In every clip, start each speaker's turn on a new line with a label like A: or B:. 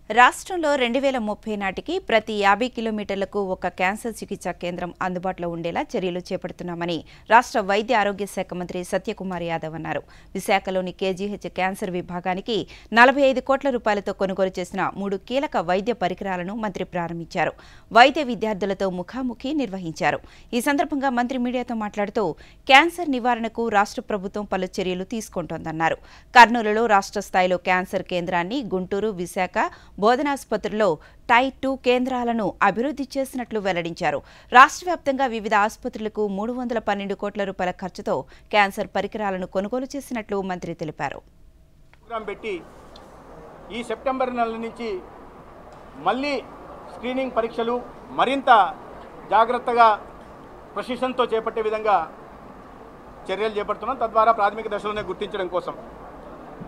A: రాష్ట్రంలో 2030 నాటికి ప్రతి 50 కిలోమీటర్లకు ఒక క్యాన్సర్ చికిత్సా కేంద్రం అందుబాటులో ఉండేలా చర్యలు చేపడుతున్నామని రాష్ట్ర వైద్య ఆరోగ్య శాఖ మంత్రి సత్యకుమార్ యాదవ్ అన్నారు. విశాఖలోని కేజీహెచ్ క్యాన్సర్ విభాగానికి 45 కోట్ల రూపాయలతో కొనుగోలు చేసిన 3 కీలక వైద్య పరికరాలను మంత్రి ప్రారంభించారు. వైద్య విద్యార్థులతో ముఖాముఖి నిర్వహించారు. ఈ సందర్భంగా మంత్రి మీడియాతో మాట్లాడుతూ క్యాన్సర్ నివారణకు రాష్ట్ర ప్రభుత్వం పలు చర్యలు తీసుకుంటోందన్నారు. కర్నూలులో రాష్ట్ర స్థాయిలో క్యాన్సర్ కేంద్రాన్ని, గుంటూరు, విశాఖ బోధనాసుపత్రుల్లో టైర్ 2 కేంద్రాలను అభివృద్ధి చేసినట్లు వెల్లడించారు. రాష్ట్ర వ్యాప్తంగా వివిధ ఆసుపత్రులకు 312 కోట్ల రూపాయల ఖర్చుతో క్యాన్సర్ పరికరాలను కొనుగోలు చేసినట్లు మంత్రి తెలిపారు.
B: ఈ సెప్టెంబర్ నెల నుంచి మళ్ళీ స్క్రీనింగ్ పరీక్షలు మరింత జాగ్రత్తగా ప్రెసిషన్తో చేపట్టే విధంగా చర్యలు చేపడుతున్నాం. తద్వారా ప్రాథమిక దశలోనే గుర్తించడం కోసం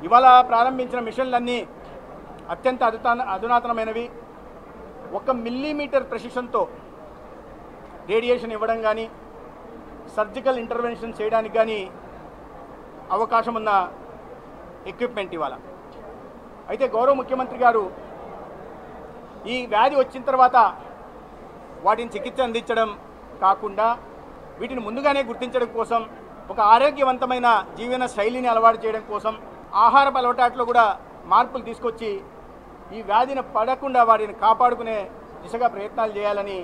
B: ఇవాళ ప్రారంభించిన మిషన్లన్నీ అత్యంత అధునాతనమైనవి. 1 మిల్లీమీటర్ ప్రెసిషన్తో రేడియేషన్ ఇవ్వడం కానీ, సర్జికల్ ఇంటర్వెన్షన్ చేయడానికి కానీ అవకాశం ఉన్న ఎక్విప్మెంట్ ఇవాళ. అయితే గౌరవ ముఖ్యమంత్రి గారు ఈ వ్యాధి వచ్చిన తర్వాత వాటిని చికిత్స అందించడం కాకుండా వీటిని ముందుగానే గుర్తించడం కోసం, ఒక ఆరోగ్యవంతమైన జీవన శైలిని అలవాటు చేయడం కోసం, ఆహారపు అలవాట్లలో కూడా మార్పులు తీసుకొచ్చి ఈ వ్యాధిని పడకుండా వాటిని కాపాడుకునే దిశగా ప్రయత్నాలు చేయాలని